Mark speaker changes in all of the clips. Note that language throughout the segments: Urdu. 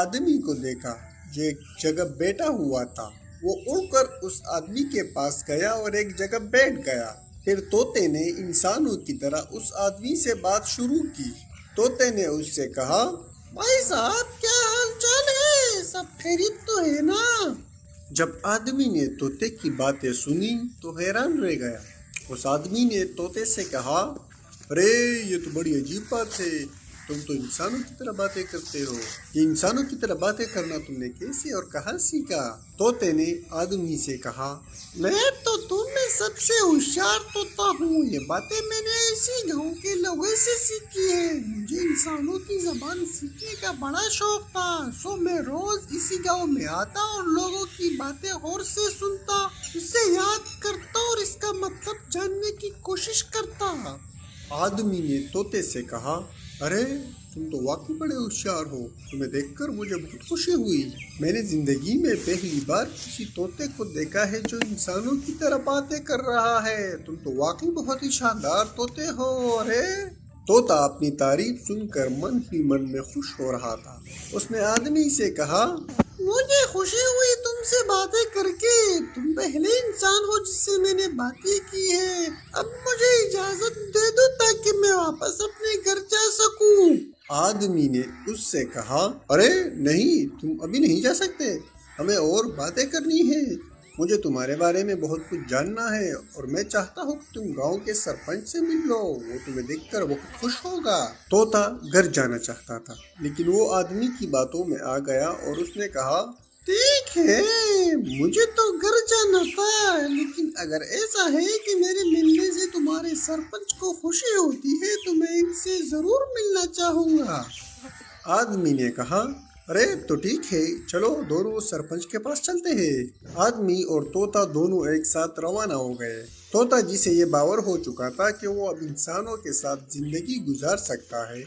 Speaker 1: آدمی کو دیکھا جو ایک جگہ بیٹھا ہوا تھا۔ وہ اڑ کر اس آدمی کے پاس گیا اور ایک جگہ بیٹھ گیا۔ پھر طوطے نے انسانوں کی طرح اس آدمی سے بات شروع کی۔ طوطے نے اس سے کہا، بھائی صاحب کیا حال چال ہے؟ سب خیریت تو ہے نا؟ جب آدمی نے طوطے کی باتیں سنی تو حیران رہ گیا۔ اس آدمی نے طوطے سے کہا، ارے یہ تو بڑی عجیب بات ہے، تم تو انسانوں کی طرح باتیں کرتے ہو۔ یہ انسانوں کی طرح باتیں کرنا تم نے کیسے اور کہاں سیکھا؟ طوطے نے آدمی سے کہا، میں تو تم میں سب سے ہوشیار طوطا ہوں۔ یہ باتیں میں نے اسی گاؤں کے لوگوں سے سیکھی ہے۔ مجھے انسانوں کی زبان سیکھنے کا بڑا شوق تھا، سو میں روز اسی گاؤں میں آتا اور لوگوں کی باتیں غور سے سنتا، اسے یاد کرتا اور اس کا مطلب جاننے کی کوشش کرتا۔ آدمی نے طوطے سے کہا، ارے تم تو واقعی بڑے ہوشیار ہو، تمہیں دیکھ کر مجھے بہت خوشی ہوئی۔ میں نے زندگی میں پہلی بار کسی طوطے کو دیکھا ہے جو انسانوں کی طرح باتیں کر رہا ہے۔ تم تو واقعی بہت ہی شاندار طوطے ہو۔ ارے طوطا اپنی تعریف سن کر من ہی من میں خوش ہو رہا تھا۔ اس نے آدمی سے کہا، مجھے خوشی ہوئی تم سے باتیں کر کے۔ تم پہلے انسان ہو جس سے میں نے باتیں کی ہے۔ اب مجھے اجازت دے دو تاکہ میں واپس اپنے گھر جا سکوں۔ آدمی نے اس سے کہا، ارے نہیں، تم ابھی نہیں جا سکتے، ہمیں اور باتیں کرنی ہیں۔ مجھے تمہارے بارے میں بہت کچھ جاننا ہے اور میں چاہتا ہوں کہ تم گاؤں کے سرپنچ سے مل لو، وہ تمہیں دیکھ کر بہت خوش ہوگا۔ طوطا گھر جانا چاہتا تھا لیکن وہ آدمی کی باتوں میں آ گیا اور اس نے کہا، ٹھیک ہے، مجھے تو گھر جانا تھا، لیکن اگر ایسا ہے کہ میرے ملنے سے تمہارے سرپنچ کو خوشی ہوتی ہے تو میں ان سے ضرور ملنا چاہوں گا۔ آدمی نے کہا، ارے تو ٹھیک ہے، چلو دونوں سرپنچ کے پاس چلتے ہیں۔ آدمی اور طوطا دونوں ایک ساتھ روانہ ہو گئے۔ طوطا جسے یہ باور ہو چکا تھا کہ وہ اب انسانوں کے ساتھ زندگی گزار سکتا ہے،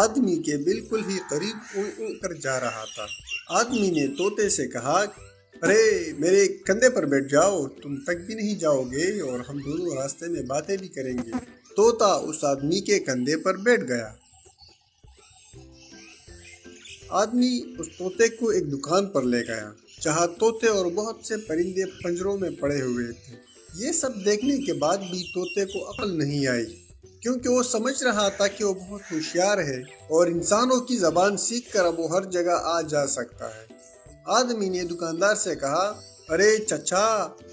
Speaker 1: آدمی کے بالکل ہی قریب اڑ اڑ کر جا رہا تھا۔ آدمی نے طوطے سے کہا، ارے میرے کندھے پر بیٹھ جاؤ، تم تک بھی نہیں جاؤ گے اور ہم دونوں راستے میں باتیں بھی کریں گے۔ طوطا اس آدمی کے کندھے پر بیٹھ گیا۔ آدمی اس طوطے کو ایک دکان پر لے گیا جہاں طوطے اور بہت سے پرندے پنجروں میں پڑے ہوئے تھے۔ یہ سب دیکھنے کے بعد بھی طوطے کو عقل نہیں آئی، کیونکہ وہ سمجھ رہا تھا کہ وہ بہت ہوشیار ہے اور انسانوں کی زبان سیکھ کر اب وہ ہر جگہ آ جا سکتا ہے۔ آدمی نے دکاندار سے کہا، ارے چچا،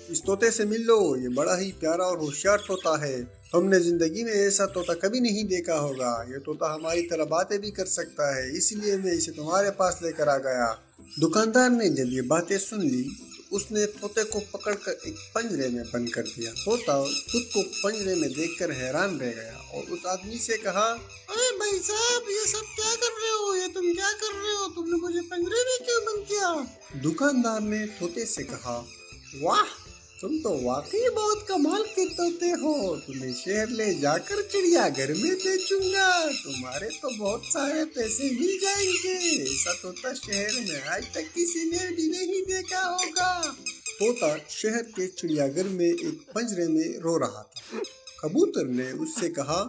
Speaker 1: اس طوطے سے مل لو، یہ بڑا ہی پیارا اور ہوشیار طوطا ہے۔ تم نے زندگی میں ایسا طوطا کبھی نہیں دیکھا ہوگا۔ یہ طوطا ہماری طرح باتیں بھی کر سکتا ہے، اس لیے میں اسے تمہارے پاس لے کر آ گیا۔ دکاندار نے جب یہ باتیں سن لی تو اس نے طوطے کو پکڑ کر ایک پنجرے میں بند کر دیا۔ طوطا خود کو پنجرے میں دیکھ کر حیران رہ گیا اور اس آدمی سے کہا، ارے بھائی صاحب، یہ سب کیا کر رہے ہو؟ یہ تم کیا کر رہے ہو؟ تم نے مجھے پنجرے میں کیوں بند کیا؟ دکاندار نے طوطے سے کہا، واہ، تم تو واقعی بہت کمال کے طوطے ہو، تمہیں شہر لے جا کر چڑیا گھر میں بیچوں گا، تمہارے تو بہت سارے پیسے مل جائیں گے۔ ایسا طوطا شہر میں آج تک کسی نے بھی نہیں دیکھا ہوگا۔ طوطا شہر کے چڑیا گھر میں ایک پنجرے میں رو رہا تھا۔ کبوتر نے اس سے کہا،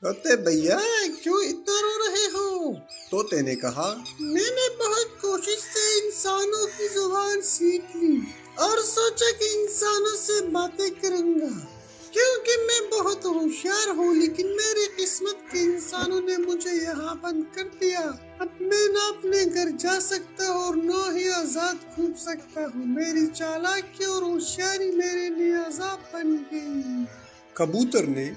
Speaker 1: طوطے بھیا، کیوں اتنا رو رہے ہو؟ طوطے نے کہا، میں نے بہت کوشش سے انسانوں کی زبان سیکھ لی اور سوچا کہ انسانوں سے باتیں کروں گا، کیونکہ میں بہت ہوشیار ہوں، لیکن میری قسمت کے انسانوں نے مجھے یہاں بند کر دیا۔ اب میں نہ اپنے گھر جا سکتا اور نہ ہی آزاد گھوم سکتا ہوں۔ میری چالاکی اور ہوشیاری میرے لیے عذاب بن گئی۔ کبوتر نے